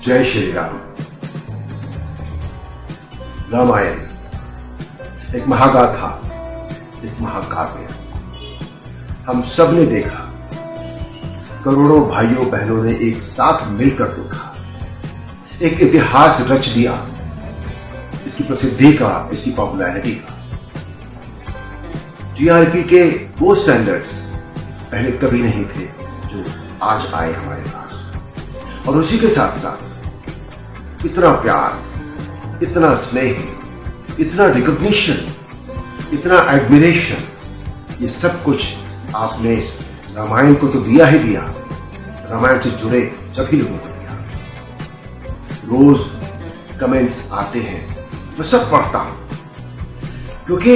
जय श्री राम। रामायण एक महागाथा, एक महाकाव्य। हम सब ने देखा, करोड़ों भाइयों बहनों ने एक साथ मिलकर देखा, एक इतिहास रच दिया इसकी प्रसिद्धि का, इसकी पॉपुलैरिटी का। टीआरपी के वो स्टैंडर्ड्स पहले कभी नहीं थे जो आज आए हमारे पास, और उसी के साथ साथ इतना प्यार, इतना स्नेह, इतना रिकॉग्निशन, इतना एडमिरेशन, ये सब कुछ आपने रामायण को तो दिया ही दिया, रामायण से जुड़े सभी लोगों को दिया। रोज कमेंट्स आते हैं, मैं सब पढ़ता हूं, क्योंकि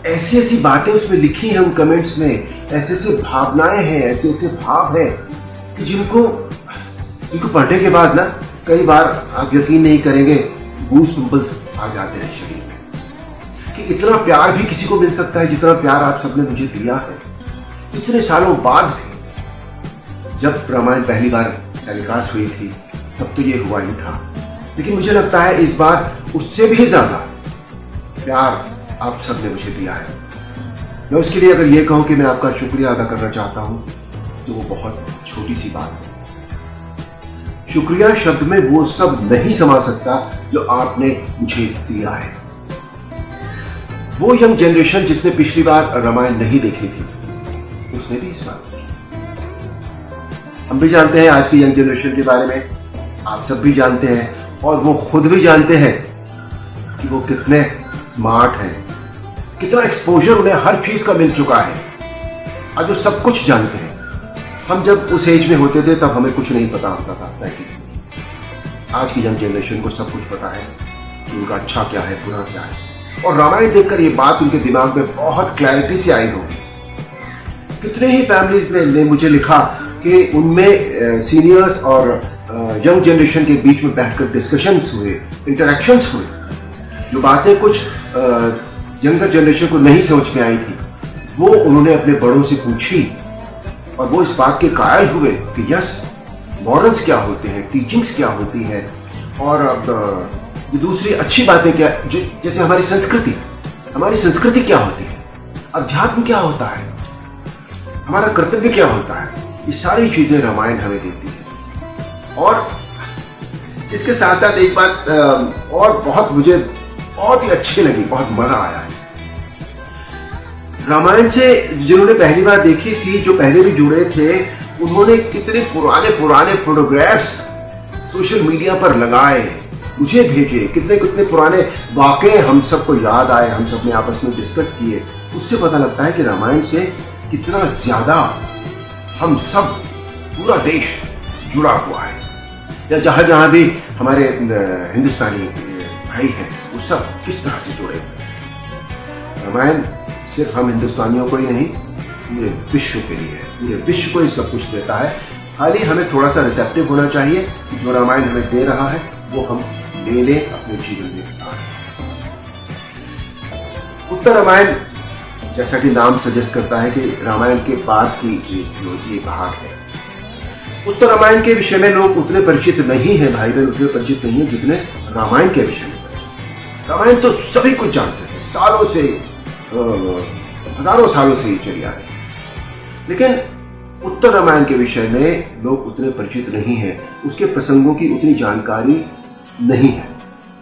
ऐसी ऐसी बातें उसमें लिखी हैं उन कमेंट्स में, ऐसे ऐसे भावनाएं हैं, ऐसे ऐसे भाव हैं कि जिनको पढ़ने के बाद ना कई बार आप यकीन नहीं करेंगे, गूज पिंपल्स आ जाते हैं शरीर में, कि इतना प्यार भी किसी को मिल सकता है जितना प्यार आप सबने मुझे दिया है। इतने सालों बाद भी जब रामायण पहली बार टेलीकास्ट हुई थी तब तो ये हुआ ही था, लेकिन मुझे लगता है इस बार उससे भी ज्यादा प्यार आप सबने मुझे दिया है। मैं उसके लिए अगर ये कहूं कि मैं आपका शुक्रिया अदा करना चाहता हूं तो वो बहुत छोटी सी बात है। शुक्रिया शब्द में वो सब नहीं समा सकता जो आपने मुझे दिया है। वो यंग जनरेशन जिसने पिछली बार रामायण नहीं देखी थी, उसने भी इस बात की। हम भी जानते हैं आज की यंग जनरेशन के बारे में, आप सब भी जानते हैं, और वो खुद भी जानते हैं कि वो कितने स्मार्ट हैं, कितना एक्सपोजर उन्हें हर चीज का मिल चुका है। आज वो सब कुछ जानते हैं। हम जब उस एज में होते थे तब हमें कुछ नहीं पता होता था 90s में। आज की यंग जनरेशन को सब कुछ पता है कि उनका अच्छा क्या है, बुरा क्या है, और रामायण देखकर ये बात उनके दिमाग में बहुत क्लैरिटी से आई होगी। कितने ही फैमिलीज ने मुझे लिखा कि उनमें सीनियर्स और यंग जनरेशन के बीच में बैठकर डिस्कशंस हुए, इंटरेक्शंस हुए, जो बातें कुछ यंगर जनरेशन को नहीं समझ में आई थी वो उन्होंने अपने बड़ों से पूछी, और वो इस बात के कायल हुए कि यस, मॉरल्स क्या होते हैं, टीचिंग्स क्या होती है, और ये दूसरी अच्छी बातें क्या, जैसे हमारी संस्कृति क्या होती है, अध्यात्म क्या होता है, हमारा कर्तव्य क्या होता है, ये सारी चीजें रामायण हमें देती है। और इसके साथ साथ एक बात और मुझे बहुत ही अच्छी लगी, बहुत मजा आया है। रामायण से जिन्होंने पहली बार देखी थी, जो पहले भी जुड़े थे, उन्होंने कितने पुराने फोटोग्राफ्स सोशल मीडिया पर लगाए, मुझे भेजे, कितने पुराने वाकये हम सबको याद आए, हम सब ने आपस में डिस्कस किए। उससे पता लगता है कि रामायण से कितना ज्यादा हम सब, पूरा देश जुड़ा हुआ है, या जहां जहां भी हमारे हिंदुस्तानी भाई हैं वो सब किस तरह से जुड़े हुए। रामायण सिर्फ हम हिंदुस्तानियों को ही नहीं, पूरे विश्व के लिए है, पूरे विश्व को ही सब कुछ देता है। खाली हमें थोड़ा सा रिसेप्टिव होना चाहिए कि जो रामायण हमें दे रहा है वो हम ले लें, अपने जीवन में उतारें। उत्तर रामायण, जैसा कि नाम सजेस्ट करता है कि रामायण के बाद की जो ये भाग है, उत्तर रामायण के विषय में लोग उतने परिचित नहीं है, भाई बहन उतने परिचित नहीं है जितने रामायण के विषय में। रामायण तो सभी कुछ जानते थे, सालों से, हजारों सालों से ही चली आ रही, लेकिन उत्तर रामायण के विषय में लोग उतने परिचित नहीं है, उसके प्रसंगों की उतनी जानकारी नहीं है।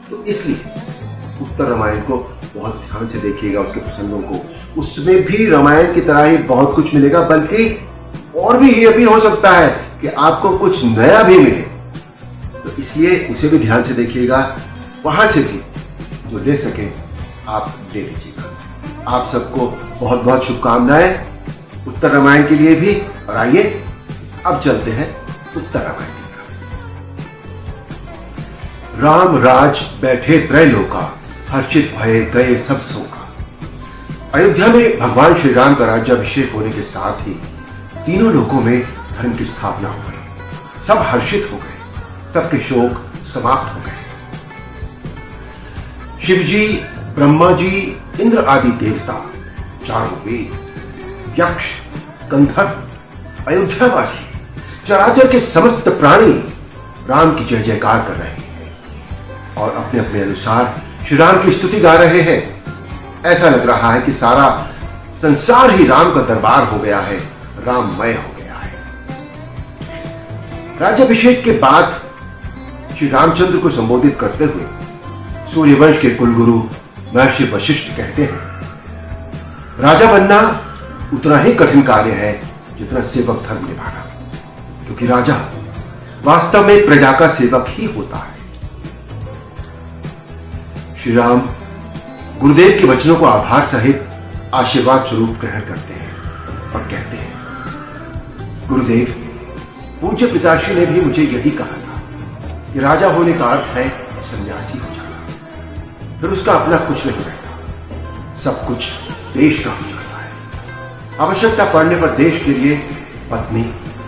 तो इसलिए उत्तर रामायण को बहुत ध्यान से देखिएगा, उसके प्रसंगों को। उसमें भी रामायण की तरह ही बहुत कुछ मिलेगा, बल्कि और भी ये भी हो सकता है कि आपको कुछ नया भी मिले, तो इसलिए उसे भी ध्यान से देखिएगा। वहां से भी जो ले सके आप ले लीजिएगा। आप सबको बहुत बहुत शुभकामनाएं उत्तर रामायण के लिए भी। और आइए अब चलते हैं उत्तर रामायण की तरफ। राम राज बैठे त्रैलोका, हर्षित भये गए सब शोका। अयोध्या में भगवान श्री राम का राज्याभिषेक होने के साथ ही तीनों लोकों में धर्म की स्थापना हो गई। सब हर्षित हो गए, सबके शोक समाप्त हो गए। शिव जी, ब्रह्मा जी, इंद्र आदि देवता, चारों वेद, यक्ष, गंधर्व, अयोध्यावासी, चराचर के समस्त प्राणी राम की जय जयकार कर रहे हैं और अपने अपने अनुसार श्री राम की स्तुति गा रहे हैं। ऐसा लग रहा है कि सारा संसार ही राम का दरबार हो गया है, राममय हो गया है। राज्याभिषेक के बाद श्री रामचंद्र को संबोधित करते हुए सूर्यवंश के कुलगुरु महर्षि वशिष्ठ कहते हैं, राजा बनना उतना ही कठिन कार्य है जितना सेवक धर्म निभाना, क्योंकि राजा वास्तव में प्रजा का सेवक ही होता है। श्री राम गुरुदेव के वचनों को आभार सहित आशीर्वाद स्वरूप ग्रहण करते हैं और कहते हैं, गुरुदेव, पूज्य पिताश्री ने भी मुझे यही कहा था कि राजा होने का अर्थ है सन्यासी हो जाना, फिर उसका अपना कुछ नहीं रहता, सब कुछ देश का हो जाता है। आवश्यकता पड़ने पर देश के लिए पत्नी,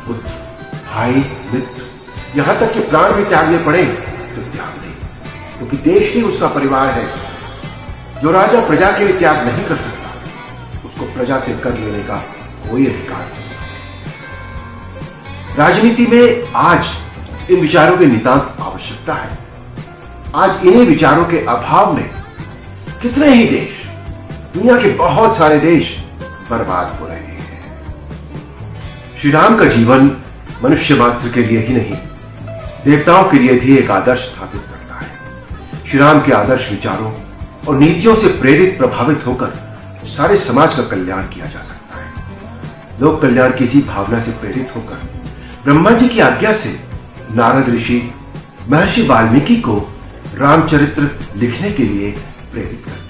पुत्र, भाई, मित्र, यहां तक कि प्राण भी त्यागने पड़े तो त्याग दे, क्योंकि देश ही उसका परिवार है। जो राजा प्रजा के लिए त्याग नहीं कर सकता, उसको प्रजा से कर लेने का कोई अधिकार नहीं। राजनीति में आज इन विचारों की नितांत आवश्यकता है। आज इन्हीं विचारों के अभाव में कितने ही देश, दुनिया के बहुत सारे देश बर्बाद हो रहे हैं। श्री राम का जीवन मनुष्य मात्र के लिए ही नहीं, देवताओं के लिए भी एक आदर्श स्थापित करता है। श्री राम के आदर्श विचारों और नीतियों से प्रेरित प्रभावित होकर सारे समाज का कल्याण किया जा सकता है। लोक कल्याण की इसी भावना से प्रेरित होकर ब्रह्मा जी की आज्ञा से नारद ऋषि महर्षि वाल्मीकि को रामचरित्र लिखने के लिए प्रेरित करते हैं।